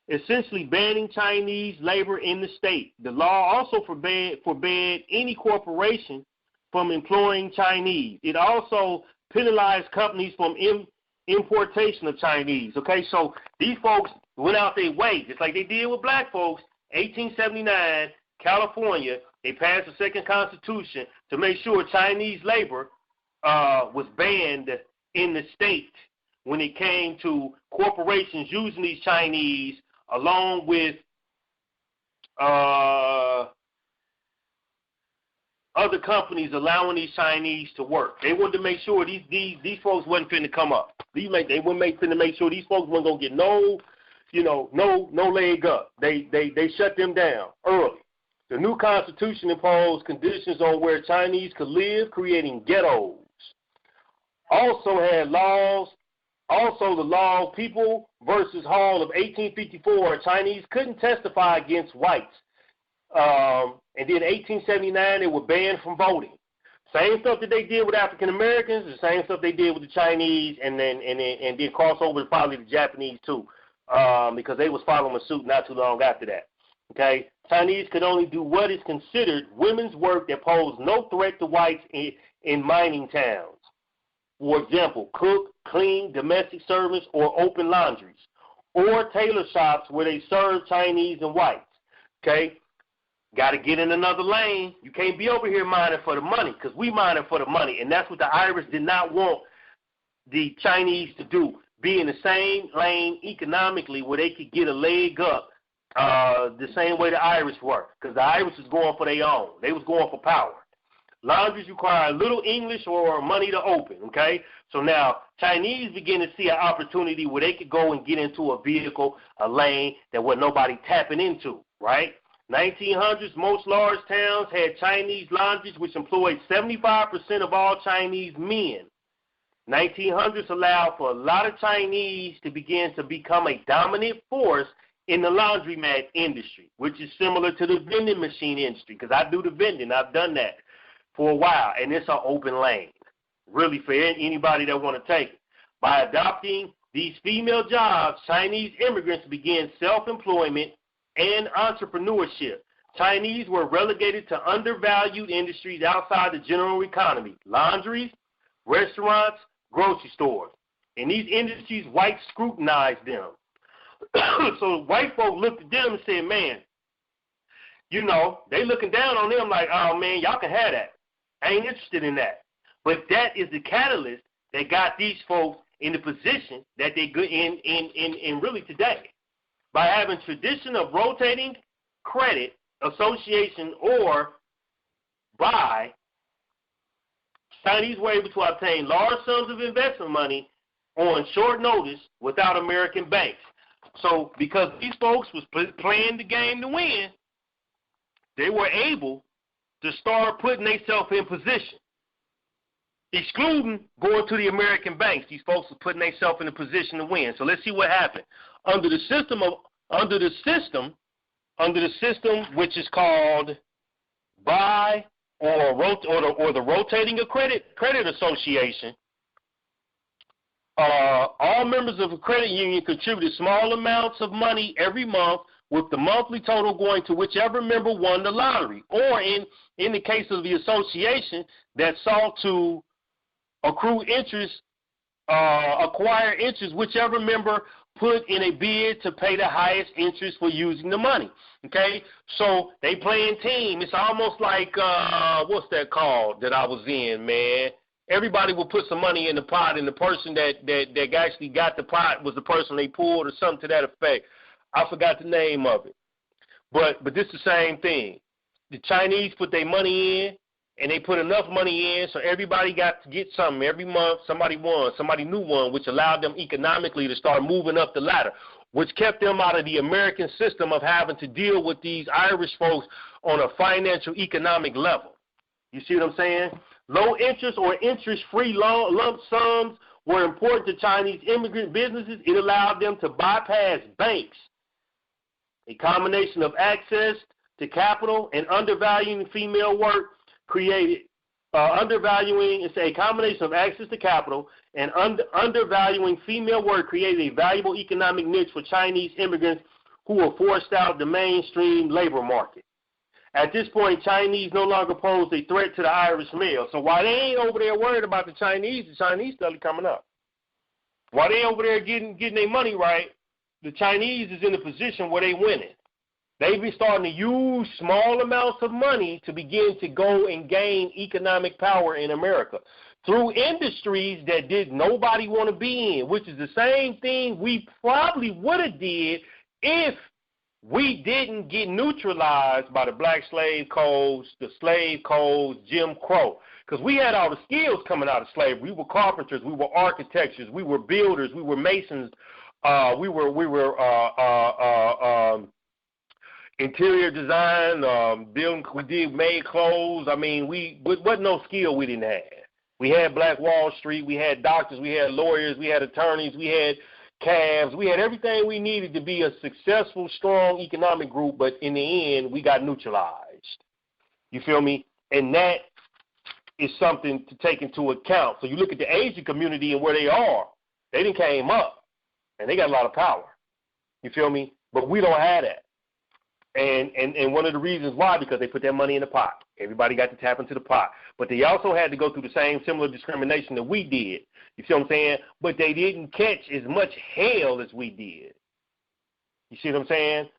Speaker 1: essentially banning Chinese labor in the state. The law also forbade any corporation from employing Chinese. It also penalized companies from importation of Chinese. Okay, so these folks went out their way, just like they did with black folks. 1879, California, they passed the second constitution to make sure Chinese labor was banned in the state when it came to corporations using these Chinese along with other companies allowing these Chinese to work. They wanted to make sure these folks wasn't finna come up. They wouldn't finna make sure these folks wasn't gonna get no leg up. They shut them down early. The new constitution imposed conditions on where Chinese could live, creating ghettos. Also had laws. Also, the law People versus Hall of 1854, Chinese couldn't testify against whites. And then 1879, they were banned from voting. Same stuff that they did with African Americans, the same stuff they did with the Chinese, and then cross over to probably the Japanese too, because they was following suit not too long after that. Okay, Chinese could only do what is considered women's work that posed no threat to whites in mining towns. For example, cook, clean, domestic servants, or open laundries, or tailor shops where they serve Chinese and whites. Okay, got to get in another lane. You can't be over here mining for the money, because we mining for the money, and that's what the Irish did not want the Chinese to do, be in the same lane economically where they could get a leg up the same way the Irish were, because the Irish was going for their own. They was going for power. Laundries require little English or money to open, okay? So now Chinese begin to see an opportunity where they could go and get into a vehicle, a lane that was nobody tapping into, right? 1900s, most large towns had Chinese laundries, which employed 75% of all Chinese men. 1900s allowed for a lot of Chinese to begin to become a dominant force in the laundromat industry, which is similar to the vending machine industry, because I do the vending. I've done that for a while, and it's an open lane, really, for anybody that want to take it. By adopting these female jobs, Chinese immigrants began self-employment and entrepreneurship. Chinese were relegated to undervalued industries outside the general economy: laundries, restaurants, grocery stores. In these industries, whites scrutinized them. So white folk looked at them and said, man, you know, they looking down on them like, oh, man, y'all can have that. I ain't interested in that. But that is the catalyst that got these folks in the position that they good in really today. By having tradition of rotating credit association, or by Chinese were able to obtain large sums of investment money on short notice without American banks. So because these folks was playing the game to win, they were able to start putting themselves in position. excluding going to the American banks. These folks are putting themselves in a position to win. So let's see what happened. Under the system, which is called BUY or the Rotating Credit Association, all members of a credit union contributed small amounts of money every month, with the monthly total going to whichever member won the lottery, or in the case of the association that sought to accrue interest, acquire interest, whichever member put in a bid to pay the highest interest for using the money. Okay, so they playing team. It's almost like what's that called that I was in, man? Everybody will put some money in the pot, and the person that actually got the pot was the person they pulled, or something to that effect. I forgot the name of it. But this is the same thing. The Chinese put their money in, and they put enough money in so everybody got to get something. Every month somebody won, somebody new won, which allowed them economically to start moving up the ladder, which kept them out of the American system of having to deal with these Irish folks on a financial economic level. You see what I'm saying? Low interest or interest-free lump sums were important to Chinese immigrant businesses. It allowed them to bypass banks. A combination of access to capital and undervaluing female work created it's a combination of access to capital and undervaluing female work created a valuable economic niche for Chinese immigrants who were forced out the mainstream labor market. At this point, Chinese no longer pose a threat to the Irish male. So while they ain't over there worried about the Chinese steadily coming up. While they over there getting their money right, the Chinese is in a position where they winning. They be starting to use small amounts of money to begin to go and gain economic power in America through industries that nobody want to be in, which is the same thing we probably would have did if we didn't get neutralized by the black slave codes, the slave codes, Jim Crow. Because we had all the skills coming out of slavery. We were carpenters, we were architects, we were builders, we were masons, we were interior design, we made clothes. I mean, wasn't no skill we didn't have. We had Black Wall Street, we had doctors, we had lawyers, we had attorneys, we had cabs, we had everything we needed to be a successful, strong economic group, but in the end, we got neutralized. You feel me? And that is something to take into account. So you look at the Asian community and where they are, they done came up, and they got a lot of power. You feel me? But we don't have that. And one of the reasons why, because they put their money in the pot. Everybody got to tap into the pot. But they also had to go through the same similar discrimination that we did. You see what I'm saying? But they didn't catch as much hell as we did. You see what I'm saying?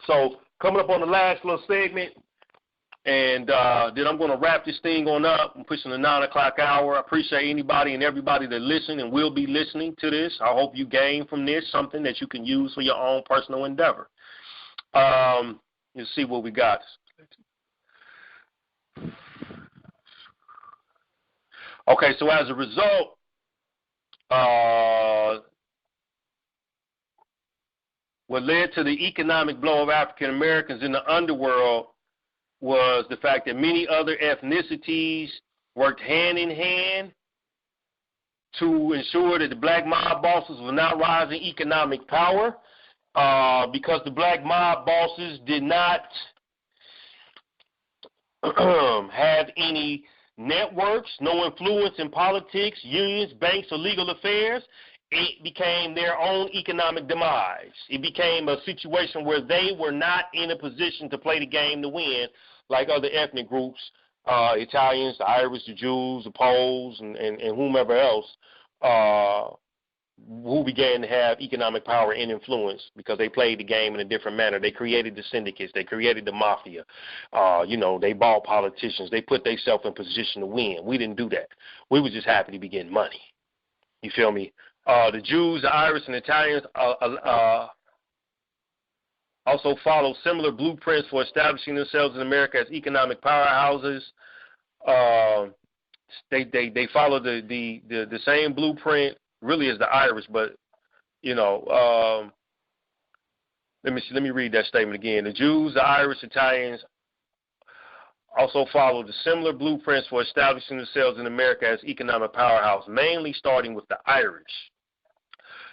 Speaker 1: So coming up on the last little segment, and then I'm going to wrap this thing on up. I'm pushing the 9 o'clock hour. I appreciate anybody and everybody that listen and will be listening to this. I hope you gain from this something that you can use for your own personal endeavor. Let's see what we got. Okay, so as a result, what led to the economic blow of African Americans in the underworld was the fact that many other ethnicities worked hand in hand to ensure that the black mob bosses were not rising economic power, because the black mob bosses did not have any networks, no influence in politics, unions, banks, or legal affairs. It became their own economic demise. It became a situation where they were not in a position to play the game to win like other ethnic groups, Italians, the Irish, the Jews, the Poles, and whomever else, who began to have economic power and influence because they played the game in a different manner. They created the syndicates. They created the mafia. They bought politicians. They put themselves in position to win. We didn't do that. We were just happy to be getting money. You feel me? The Jews, the Irish, and Italians also follow similar blueprints for establishing themselves in America as economic powerhouses. They follow the same blueprint really as the Irish, but let me read that statement again. The Jews, the Irish, Italians also followed the similar blueprints for establishing themselves in America as economic powerhouse, mainly starting with the Irish.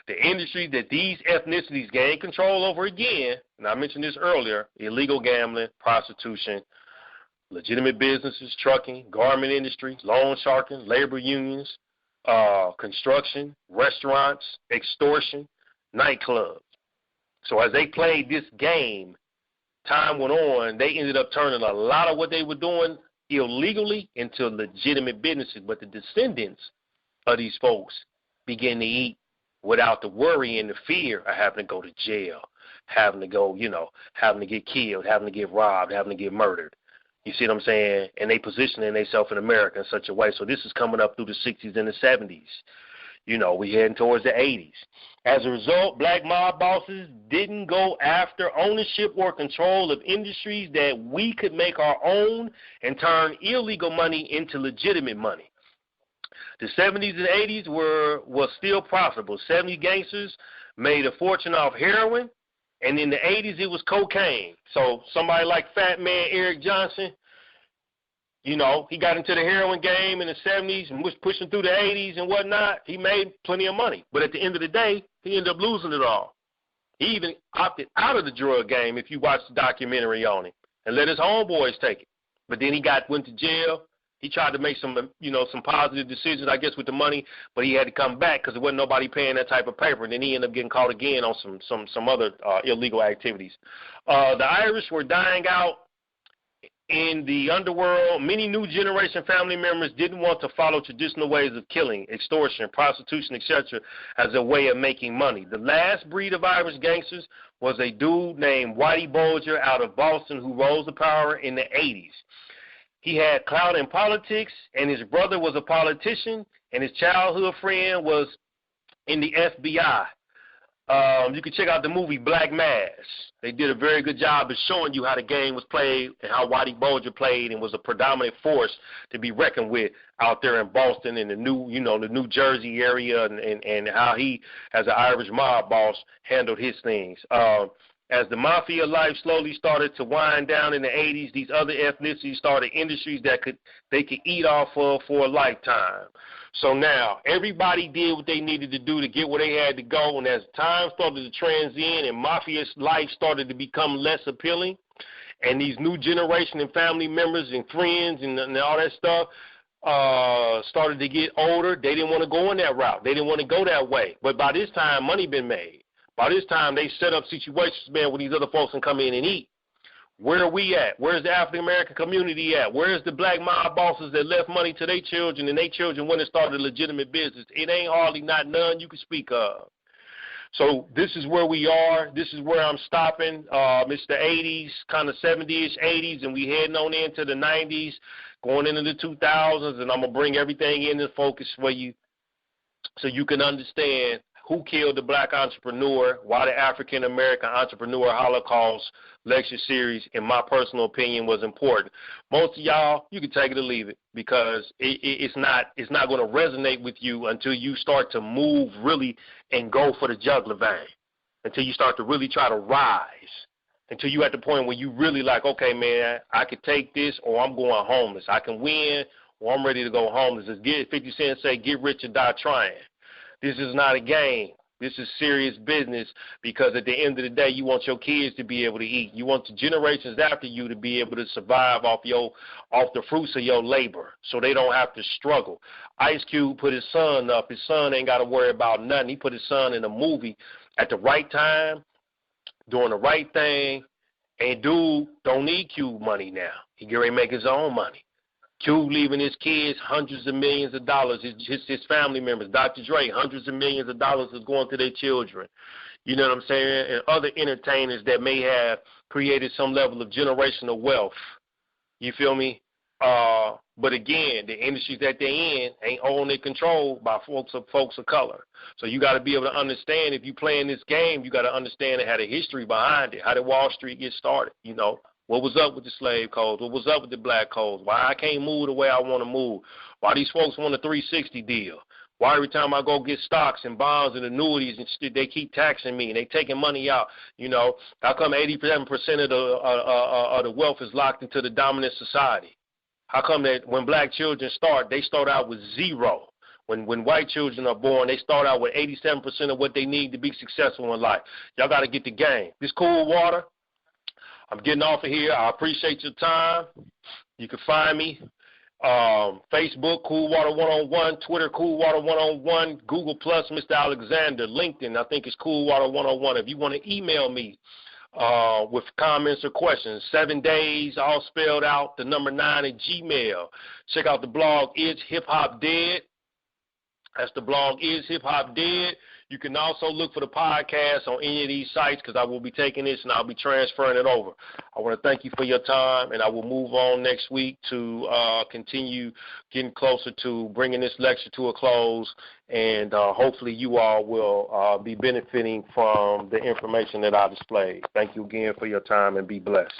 Speaker 1: The industry that these ethnicities gained control over again, and I mentioned this earlier, illegal gambling, prostitution, legitimate businesses, trucking, garment industry, loan sharking, labor unions, construction, restaurants, extortion, nightclubs. So as they played this game, time went on, they ended up turning a lot of what they were doing illegally into legitimate businesses. But the descendants of these folks began to eat without the worry and the fear of having to go to jail, having to go, having to get killed, having to get robbed, having to get murdered. You see what I'm saying? And they positioning themselves in America in such a way. So this is coming up through the 60s and the 70s. We heading towards the 80s. As a result, black mob bosses didn't go after ownership or control of industries that we could make our own and turn illegal money into legitimate money. The 70s and 80s was still profitable. 70 gangsters made a fortune off heroin, and in the 80s it was cocaine. So somebody like Fat Man Eric Johnson, he got into the heroin game in the 70s and was pushing through the 80s and whatnot. He made plenty of money. But at the end of the day, he ended up losing it all. He even opted out of the drug game, if you watch the documentary on him, and let his homeboys take it. But then he went to jail. He tried to make some positive decisions, I guess, with the money, but he had to come back because there wasn't nobody paying that type of paper. And then he ended up getting caught again on some other illegal activities. The Irish were dying out in the underworld. Many new generation family members didn't want to follow traditional ways of killing, extortion, prostitution, etc. as a way of making money. The last breed of Irish gangsters was a dude named Whitey Bulger out of Boston who rose to power in the 80s. He had clout in politics, and his brother was a politician, and his childhood friend was in the FBI. You can check out the movie Black Mass. They did a very good job of showing you how the game was played and how Whitey Bulger played and was a predominant force to be reckoned with out there in Boston and the New Jersey area, and how he, as an Irish mob boss, handled his things. As the Mafia life slowly started to wind down in the 80s, these other ethnicities started industries that they could eat off of for a lifetime. So now everybody did what they needed to do to get where they had to go, and as time started to transcend and Mafia's life started to become less appealing, and these new generation and family members and friends and all that stuff started to get older, they didn't want to go in that route. They didn't want to go that way. But by this time, money been made. By this time, they set up situations, man, where these other folks can come in and eat. Where are we at? Where's the African American community at? Where's the black mob bosses that left money to their children and their children went and started a legitimate business? It ain't hardly not none you can speak of. So this is where we are. This is where I'm stopping. It's the 80s, kind of 70-ish, 80s, and we heading on into the 90s, going into the 2000s, and I'm going to bring everything into focus for you so you can understand who killed the black entrepreneur, why the African American Entrepreneur Holocaust lecture series, in my personal opinion, was important. Most of y'all, you can take it or leave it, because it's not going to resonate with you until you start to move really and go for the jugular vein, until you start to really try to rise, until you at the point where you really like, okay, man, I could take this or I'm going homeless. I can win or I'm ready to go homeless. As 50 Cent say, get rich or die trying. This is not a game. This is serious business, because at the end of the day, you want your kids to be able to eat. You want the generations after you to be able to survive off the fruits of your labor, so they don't have to struggle. Ice Cube put his son up. His son ain't got to worry about nothing. He put his son in a movie at the right time, doing the right thing, and dude don't need Cube money now. He get ready to make his own money. Cube leaving his kids hundreds of millions of dollars, his family members. Dr. Dre, hundreds of millions of dollars is going to their children. You know what I'm saying? And other entertainers that may have created some level of generational wealth. You feel me? But again, the industries that they're in ain't only controlled by folks of color. So you got to be able to understand, if you playing this game, you got to understand it had a history behind it. How did Wall Street get started? You know? What was up with the slave codes? What was up with the black codes? Why I can't move the way I want to move? Why these folks want a 360 deal? Why every time I go get stocks and bonds and annuities and shit, they keep taxing me and they taking money out? You know, how come 87% of the wealth is locked into the dominant society? How come that when black children start, they start out with zero? When white children are born, they start out with 87% of what they need to be successful in life. Y'all got to get the game. This Cool Water, I'm getting off of here. I appreciate your time. You can find me Facebook, Cool Water 101, Twitter, Cool Water 101, Google Plus, Mr. Alexander, LinkedIn, I think it's Cool Water 101. If you want to email me with comments or questions, 7 days, all spelled out, the number 9 at Gmail. Check out the blog, Is Hip Hop Dead? That's the blog, Is Hip Hop Dead? You can also look for the podcast on any of these sites because I will be taking this and I'll be transferring it over. I want to thank you for your time, and I will move on next week to continue getting closer to bringing this lecture to a close, and hopefully you all will be benefiting from the information that I displayed. Thank you again for your time, and be blessed.